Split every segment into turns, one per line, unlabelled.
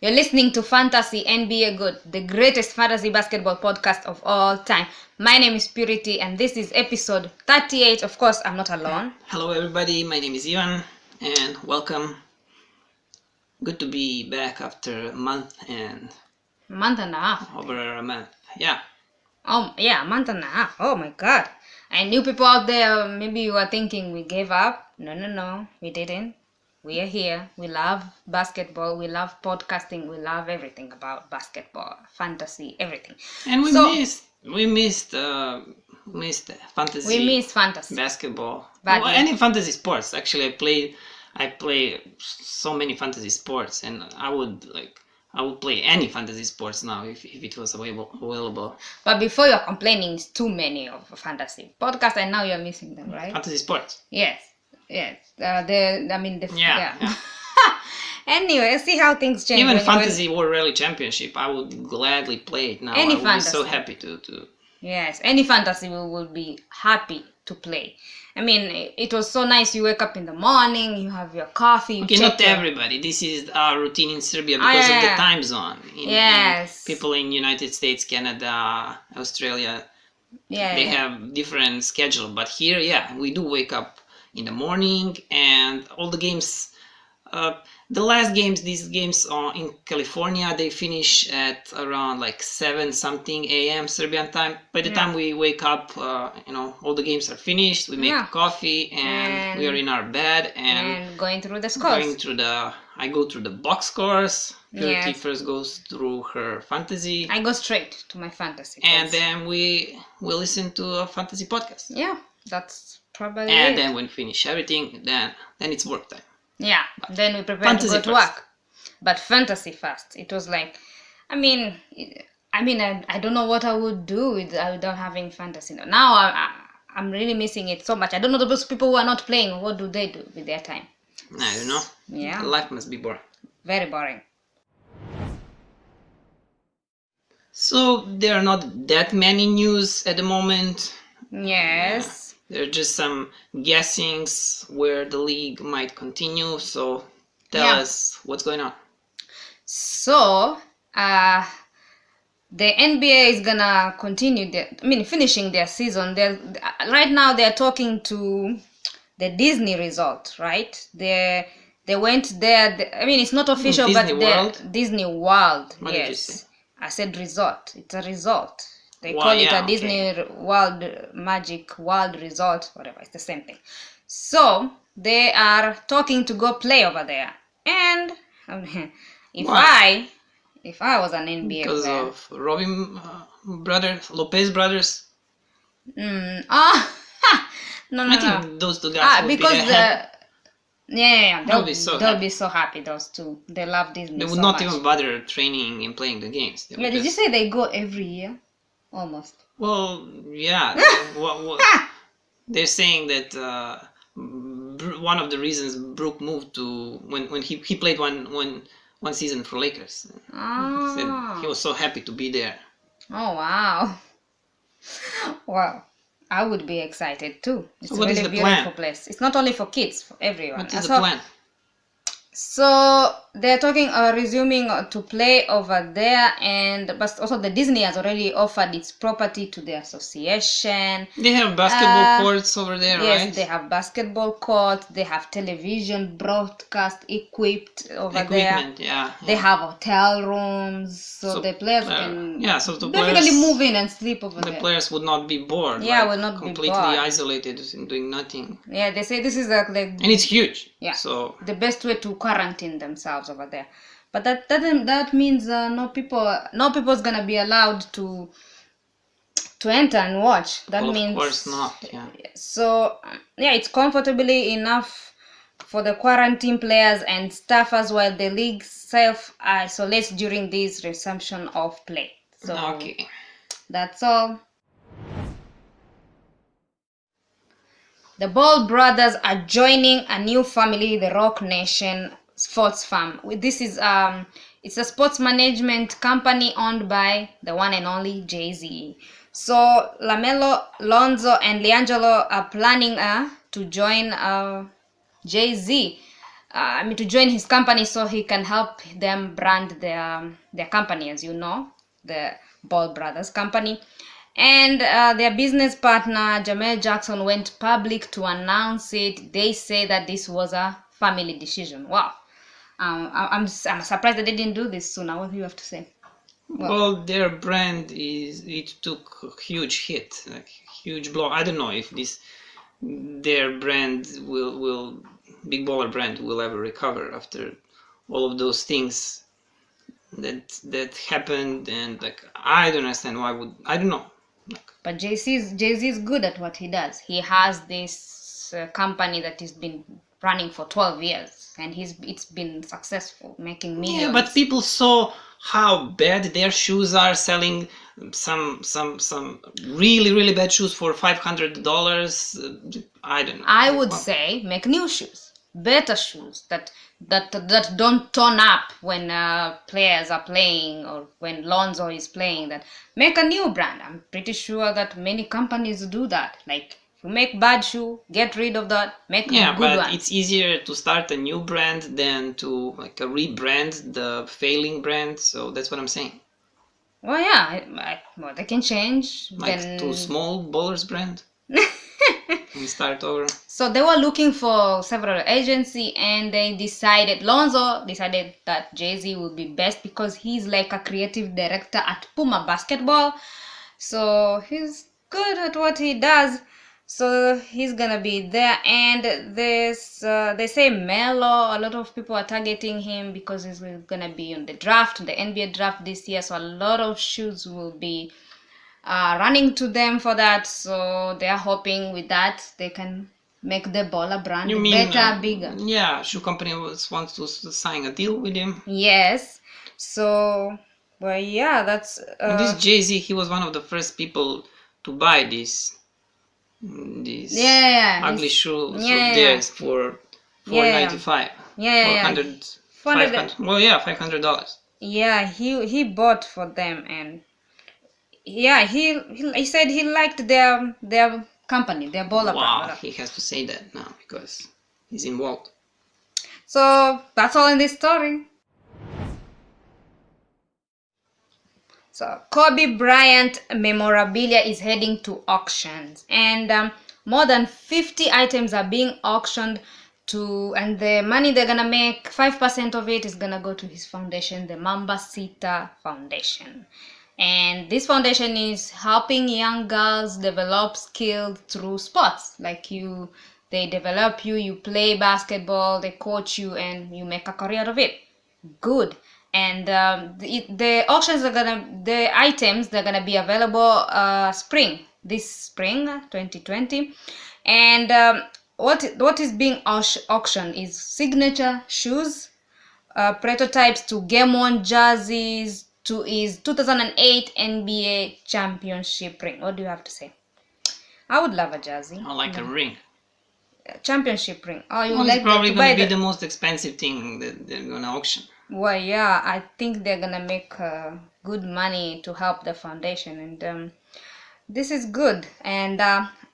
You're listening to Fantasy NBA Good, the greatest fantasy basketball podcast of all time. My name is Purity, and this is episode 38. Of course, I'm not alone.
Hello, everybody. My name is Ivan, and welcome. Good to be back after a month and
a half.
over a month. Yeah.
Oh, yeah, a month and a half. Oh, my God. I knew people out there, maybe you were thinking we gave up. No, we didn't. We are here. We love basketball. We love podcasting. We love everything about basketball, fantasy, everything.
And we missed fantasy.
We missed fantasy
basketball.
Badly.
Well, any fantasy sports. Actually, I play so many fantasy sports, and I would play any fantasy sports now if it was available.
But before you're complaining, it's too many of fantasy podcasts, and now you're missing them, right?
Fantasy sports.
Yes. Yeah. Anyway, see how things change.
Even fantasy World Rally Championship, I would gladly play it now. I would be so happy to.
Yes, any fantasy we would be happy to play. I mean, it was so nice. You wake up in the morning, you have your coffee.
Okay, not everybody. This is our routine in Serbia because of the time zone.
Yes.
People in United States, Canada, Australia, they have different schedule. But here, we do wake up in the morning, and all the games, the last games, these games in California, they finish at around like 7 something a.m. Serbian time. By the time we wake up, all the games are finished. We make coffee, and we are in our bed and
going through the scores.
I go through the box scores. Purity first goes through her fantasy.
I go straight to my fantasy.
And then we listen to a fantasy podcast.
Yeah, that's probably
and then when we finish everything, then it's work time.
Yeah, then we prepare to go to work. But fantasy first. It was like, I don't know what I would do without having fantasy. Now I'm really missing it so much. I don't know those people who are not playing. What do they do with their time?
I don't know.
Yeah.
Life must be boring.
Very boring.
So there are not that many news at the moment.
Yes.
There are just some guessings where the league might continue. So tell us what's going on.
So, the NBA is gonna continue finishing their season. Right now they're talking to the Disney Resort, right? They went there. It's not official,
Disney
but
World?
Disney World.
What did you say?
I said resort. It's a resort. They call it a Disney World Magic World Resort, whatever. It's the same thing. So they are talking to go play over there. And if I was an NBA
because
player,
of Robin Lopez brothers.
No.
I think those two guys would
because
be there.
they'll be so happy. Those two, they love Disney.
They would not even bother training and playing the games.
Did you say they go every year? Almost.
Well, yeah. They're saying that one of the reasons Brook moved to when he played one season for Lakers. He said he was so happy to be there.
Oh wow! Well, I would be excited too. It's a really beautiful place. It's not only for kids, for everyone.
What is the plan?
So they're talking resuming to play over there, but also the Disney has already offered its property to the association.
They have basketball courts over there, right?
Yes, they have basketball courts. They have television broadcast equipped over there. They have hotel rooms, so the players can definitely move in and sleep over there.
The players would not be bored.
Would not be
completely
bored.
isolated and doing nothing.
Yeah, they say this is
and it's huge.
Yeah,
so
the best way to quarantine themselves over there. But that means no people's gonna be allowed to enter and watch. That means,
of course not. Yeah.
So it's comfortably enough for the quarantine players and staffers while the league self-isolates during this resumption of play. So that's all. The Ball brothers are joining a new family, the Rock Nation Sports Farm. This is it's a sports management company owned by the one and only Jay-Z. So LaMelo, Lonzo, and LiAngelo are planning to join Jay-Z to join his company so he can help them brand their company, as you know, the Ball Brothers company. And their business partner, Jamel Jackson, went public to announce it. They say that this was a family decision. Wow. I'm surprised they didn't do this sooner. What do you have to say?
Well, their brand it took a huge hit, like huge blow. I don't know if their brand will Big Baller brand will ever recover after all of those things that happened, and like I don't understand why would I don't know.
But Jay-Z is good at what he does. He has this company that has been running for 12 years, and it's been successful, making millions.
Yeah, but people saw how bad their shoes are, selling some really bad shoes for $500. I don't know.
I would say make new shoes, better shoes that don't turn up when players are playing or when Lonzo is playing. That make a new brand. I'm pretty sure that many companies do that. Like if you make bad shoe, get rid of that, make a good one.
Yeah, but it's easier to start a new brand than to like rebrand the failing brand. So that's what I'm saying.
Well, yeah, well, they can change.
Like to small ballers brand. And start over.
So they were looking for several agency, and they Lonzo decided that Jay-Z would be best because he's like a creative director at Puma Basketball. So he's good at what he does. So he's gonna be there. And this they say Melo, a lot of people are targeting him because he's gonna be on the NBA draft this year. So a lot of shoes will be running to them for that. So they are hoping with that they can make the Baller brand better, bigger.
Yeah, shoe company wants to sign a deal with him.
Yes. So, well, yeah, that's.
This Jay-Z, he was one of the first people to buy these ugly shoes of theirs for $495. $500. Well, yeah, $500.
Yeah, he bought for them, and yeah, he said he liked their company, their Baller brand.
Wow, he has to say that now because he's involved.
So that's all in this story. So Kobe Bryant memorabilia is heading to auctions, and more than 50 items are being auctioned to, and the money they're gonna make, 5% of it is gonna go to his foundation, the Mambasita Foundation. And this foundation is helping young girls develop skills through sports. Like they develop you play basketball, they coach you, and you make a career of it. Good. And the auctions the items, they're gonna be available this spring 2020. And what is being auctioned is signature shoes, prototypes to game on jerseys, to his 2008 NBA championship ring. What do you have to say? I would love a jersey.
I like a ring.
Championship ring. Oh, you
it's probably going to be the most expensive thing that they're going to auction.
Well, yeah, I think they're going to make good money to help the foundation. And this is good. And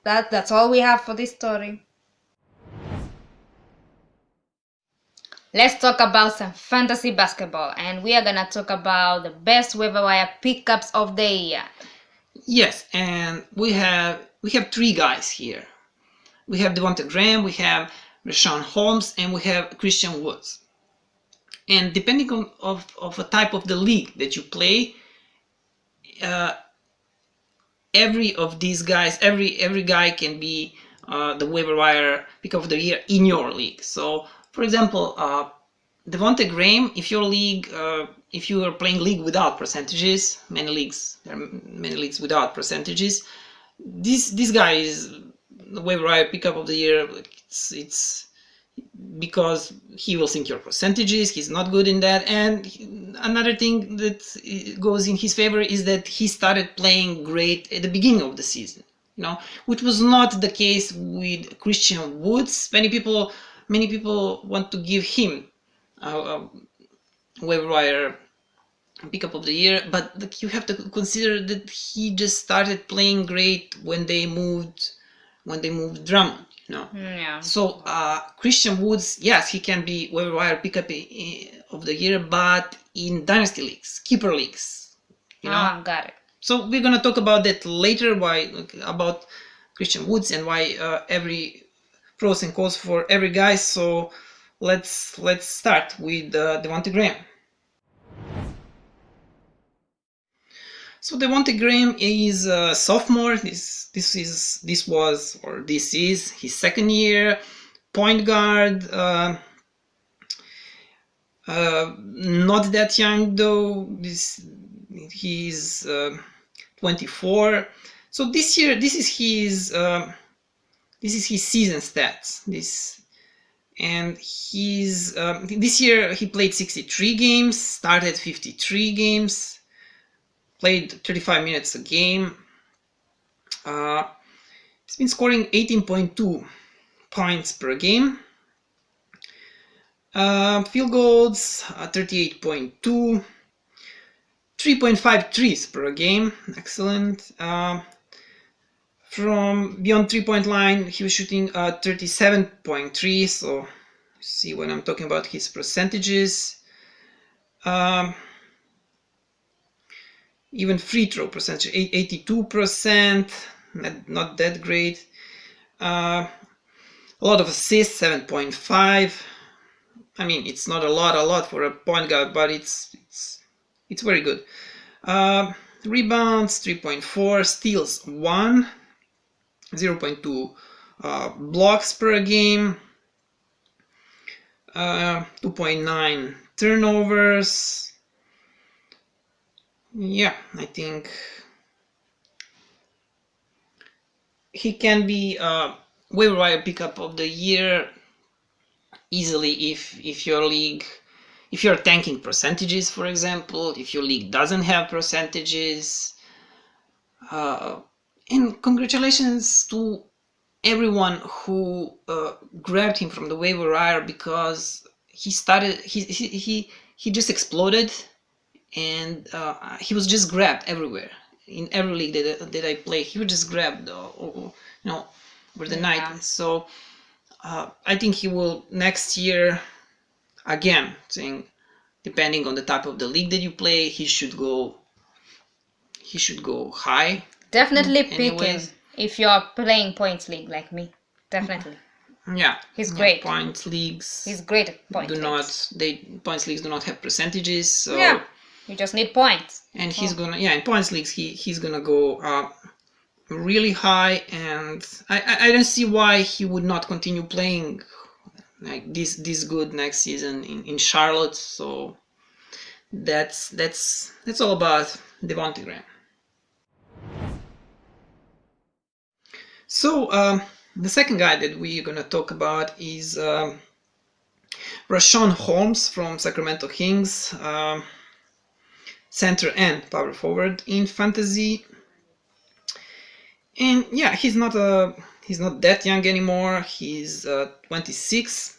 that's all we have for this story. Let's talk about some fantasy basketball, and we are gonna talk about the best waiver wire pickups of the year.
Yes, and we have 3 guys here. We have Devonte Graham, we have Rashawn Holmes, and we have Christian Woods. And depending on of a type of the league that you play, every of these guys, every guy can be the waiver wire pickup of the year in your league. So, for example, Devonte Graham, if your league, if you are playing league without percentages, there are many leagues without percentages. This guy is the waiver wire pickup of the year. It's because he will sink your percentages. He's not good in that. And another thing that goes in his favor is that he started playing great at the beginning of the season, which was not the case with Christian Woods. Many people want to give him a waiver wire pickup of the year, but you have to consider that he just started playing great when they moved when they moved Drummond.
Yeah.
So Christian Woods, yes, he can be waiver wire pickup of the year, but in dynasty leagues, keeper leagues,
got it.
So we're gonna talk about that later. About Christian Woods and why every pros and cons for every guy. So let's start with Devonte Graham. So Devonte Graham is a sophomore. This is his second year. Point guard. Not that young though. He's 24. So this year, this is his season stats. This year he played 63 games, started 53 games. Played 35 minutes a game. He's been scoring 18.2 points per game. Field goals 38.2. 3.5 threes per game. Excellent. From beyond 3-point line, he was shooting 37.3. So see when I'm talking about his percentages. Even free throw percentage, 82%, not that great. A lot of assists, 7.5. I mean, it's not a lot for a point guard, but it's very good. Rebounds, 3.4. Steals, 1. 0.2 blocks per game. 2.9 turnovers. Yeah, I think he can be a waiver wire pickup of the year easily if you're tanking percentages, for example, if your league doesn't have percentages. And congratulations to everyone who grabbed him from the waiver wire, because he just exploded. And he was just grabbed everywhere. In every league that I play, he was just grabbed, over the night. So I think he will next year, again, depending on the type of the league that you play, he should go high.
Definitely pick him if you're playing points league like me. Definitely.
Yeah,
he's great.
Points leagues.
He's great at points leagues.
Points leagues do not have percentages. So
yeah. You just need points.
And he's gonna, in points leagues, he's gonna go really high, and I don't see why he would not continue playing like this good next season in Charlotte. So that's all about Devonte Graham. So the second guy that we're gonna talk about is Richaun Holmes from Sacramento Kings. Center and power forward in fantasy, and yeah, he's not that young anymore. He's 26.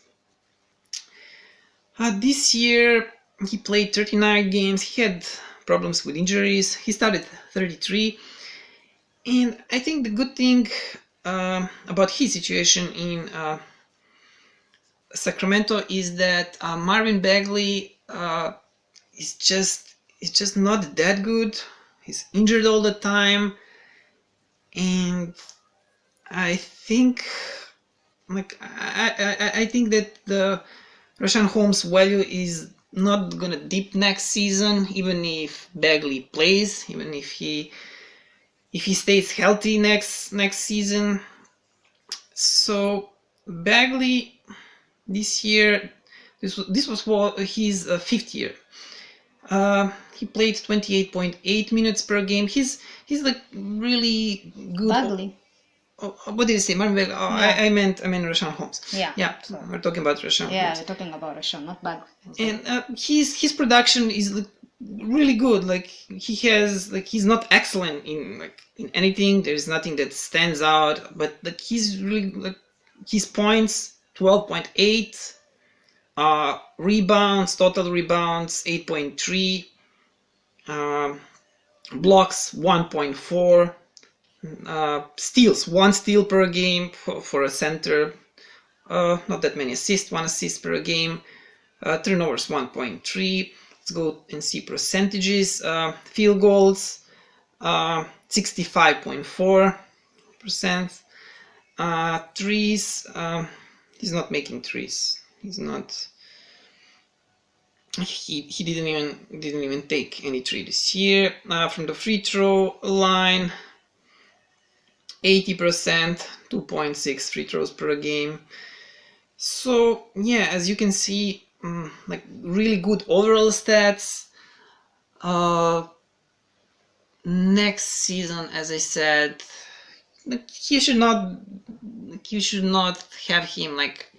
This year he played 39 games. He had problems with injuries. He started 33, and I think the good thing about his situation in Sacramento is that Marvin Bagley is just not that good. He's injured all the time, and I think I think that the Richaun Holmes value is not gonna dip next season, even if Bagley plays, even if he stays healthy next season. So Bagley this year, this was his fifth year. He played 28.8 minutes per game. He's like really good.
Bagley.
What did I say? Marvin Bagley. Yeah. I meant Richaun Holmes.
Yeah.
So we're talking about Richaun.
Yeah, we're talking about Richaun, not Bagley.
And his production is really good. Like he's not excellent in anything. There's nothing that stands out. But he's really his points 12.8. Rebounds, total rebounds 8.3, blocks 1.4, Steals, 1 steal per game for a center. Not that many assists, 1 assist per game. Turnovers 1.3. Let's go and see percentages. Field goals 65.4%. Threes, he's not making threes. He's not. He didn't even take any three this year. From the free throw line, 80%, 2.6 free throws per game. So yeah, as you can see, like really good overall stats. Next season, as I said, like you should not have him like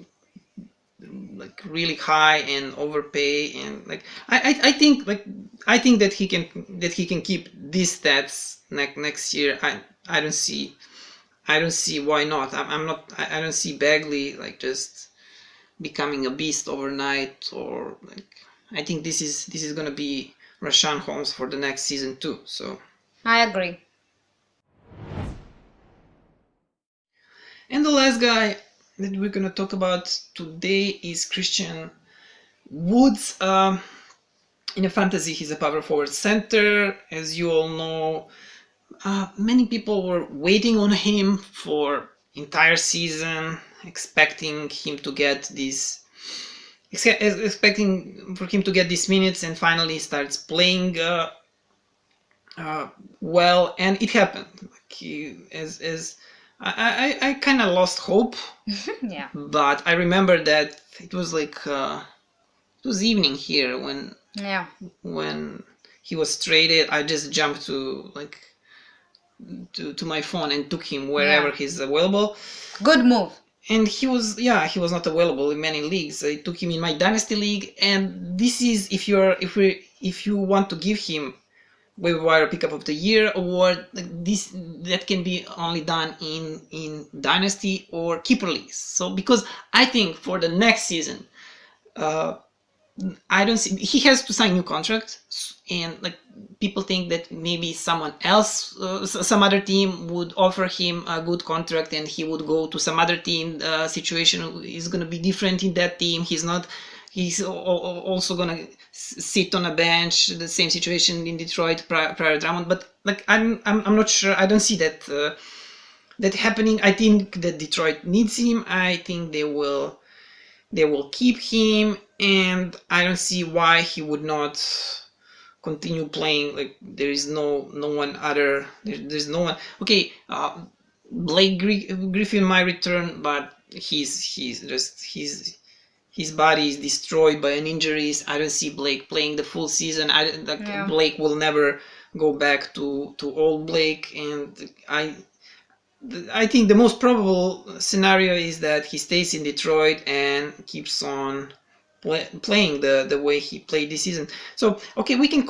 really high and overpay, and like I think that he can keep these stats next year. I don't see why not. I don't see Bagley like just becoming a beast overnight, or like I think this is gonna be Richaun Holmes for the next season too. So
I agree.
And the last guy that we're gonna talk about today is Christian Woods. In a fantasy, he's a power forward center. As you all know, many people were waiting on him for entire season, expecting for him to get these minutes, and finally starts playing well, and it happened. I kind of lost hope.
Yeah.
But I remember that it was like it was evening here when he was traded. I just jumped to my phone and took him wherever he's available.
Good move.
And he was not available in many leagues. I took him in my dynasty league, and this is if you want to give him waiver wire pickup of the year award, that can be only done in dynasty or keeper leagues. So because I think for the next season, I don't see, he has to sign new contract, and like people think that maybe someone else, some other team would offer him a good contract and he would go to some other team. The situation is going to be different in that team. He's also going to sit on a bench. The same situation in Detroit prior Drummond, but like I'm not sure. I don't see that happening. I think that Detroit needs him. I think they will keep him, and I don't see why he would not continue playing. Like there is no one other. There's no one. Okay, Blake Griffin might return, but his body is destroyed by an injuries. I don't see Blake playing the full season. Blake will never go back to old Blake, and I think the most probable scenario is that he stays in Detroit and keeps on playing the way he played this season. So okay, we can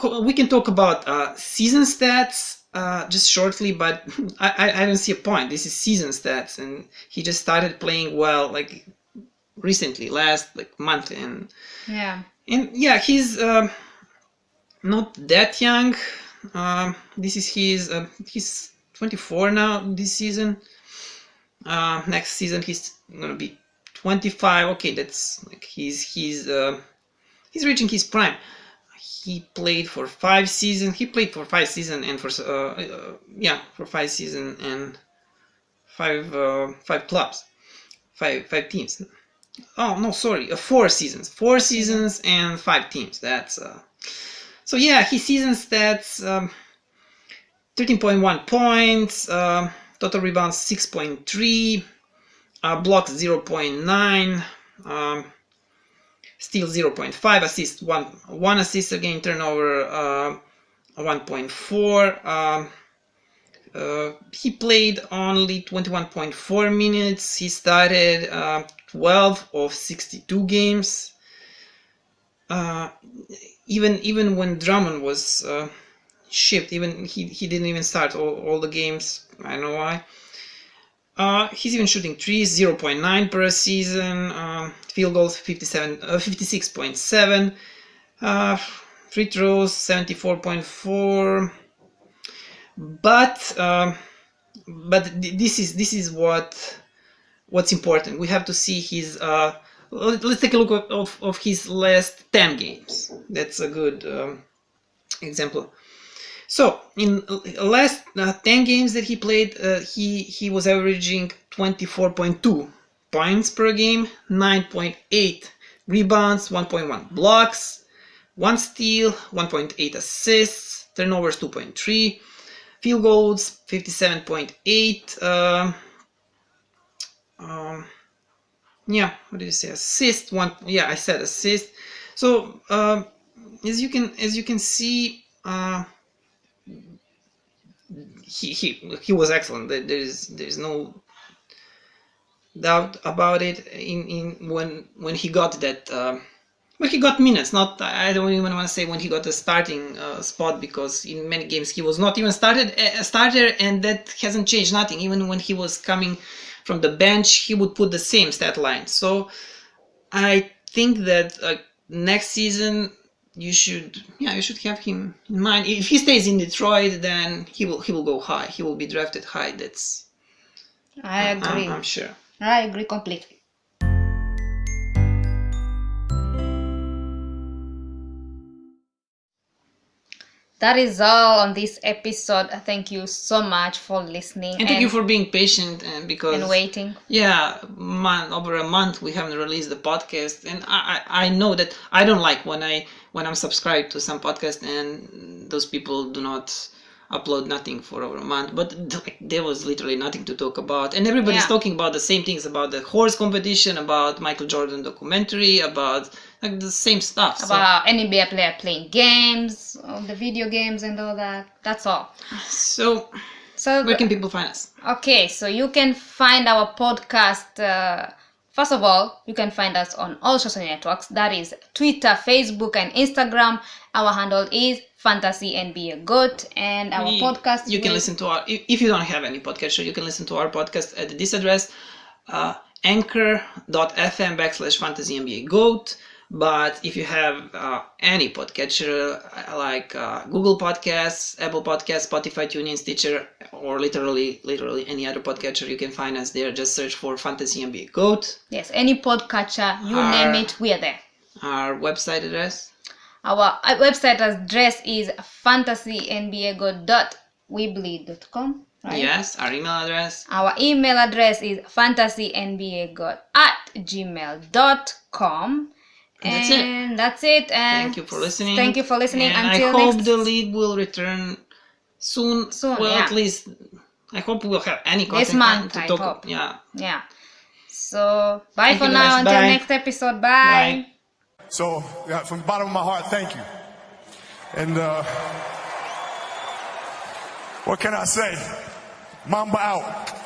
talk about season stats just shortly, but I don't see a point. This is season stats, and he just started playing well like recently, last like month, and he's not that young. This is he's 24 now this season. Next season he's gonna be 25. Okay, that's like he's reaching his prime. He played for 5 seasons. For 5 seasons and for 5 seasons and 5 clubs, 5 teams. Oh no, sorry, 4 seasons. 4 seasons and 5 teams. That's so yeah, his season stats: 13.1 points, total rebounds 6.3, blocks 0.9, steals 0.5, assists 1 assist again, turnover 1.4. He played only 21.4 minutes. He started 12 of 62 games. Even when Drummond was shipped, he didn't even start all the games. I don't know why. He's even shooting threes, 0.9 per season. Field goals 56.7. Free throws 74.4. But but this is what's important. We have to see his. Let's take a look of his last 10 games. That's a good example. So in last 10 games that he played, he was averaging 24.2 points per game, 9.8 rebounds, 1.1 blocks, 1 steal, 1.8 assists, turnovers 2.3, field goals 57.8. Yeah, what did you say? Assist one. Yeah, I said assist. So as you can see, he was excellent. There's no doubt about it. In when he got that. Well, he got minutes. Not, I don't even want to say when he got the starting spot, because in many games he was not even a starter, and that hasn't changed nothing. Even when he was coming from the bench, he would put the same stat line. So I think that next season you should have him in mind. If he stays in Detroit, then he will go high. He will be drafted high. That's
I agree.
I'm sure.
I agree completely. That is all on this episode. Thank you so much for listening.
And thank you for being patient and
waiting.
Yeah, over a month we haven't released the podcast, and I know that I don't like when I'm subscribed to some podcast and those people do not upload nothing for over a month. But there was literally nothing to talk about, and everybody's talking about the same things, about the horse competition, about Michael Jordan documentary, about like the same stuff.
About NBA player playing games, the video games and all that. That's all.
So where can people find us?
Okay, so you can find our podcast. First of all, you can find us on all social networks. That is Twitter, Facebook, and Instagram. Our handle is Fantasy NBA GOAT, and our podcast.
You can listen to our. If you don't have any podcast, you can listen to our podcast at this address, anchor.fm/Fantasy NBA GOAT. But if you have any podcatcher like Google Podcasts, Apple Podcasts, Spotify, TuneIn, Stitcher, or literally any other podcatcher, you can find us there. Just search for Fantasy NBA GOAT.
Yes, any podcatcher, you name it, we are there.
Our website address?
Our website address is fantasynbago.weebly.com. Right?
Yes, our email address.
Our email address is fantasynbago@gmail.com. And that's it. And
thank you for listening.
Thank you for listening.
And
until
I hope the league will return soon. Well,
yeah.
At least I hope we'll have any content
this month.
to
I
talk.
hope.
Yeah.
So bye
thank
for
you
now.
guys.
Until
Bye.
next episode. Bye.
So from the bottom of my heart, thank you. And what can I say? Mamba out.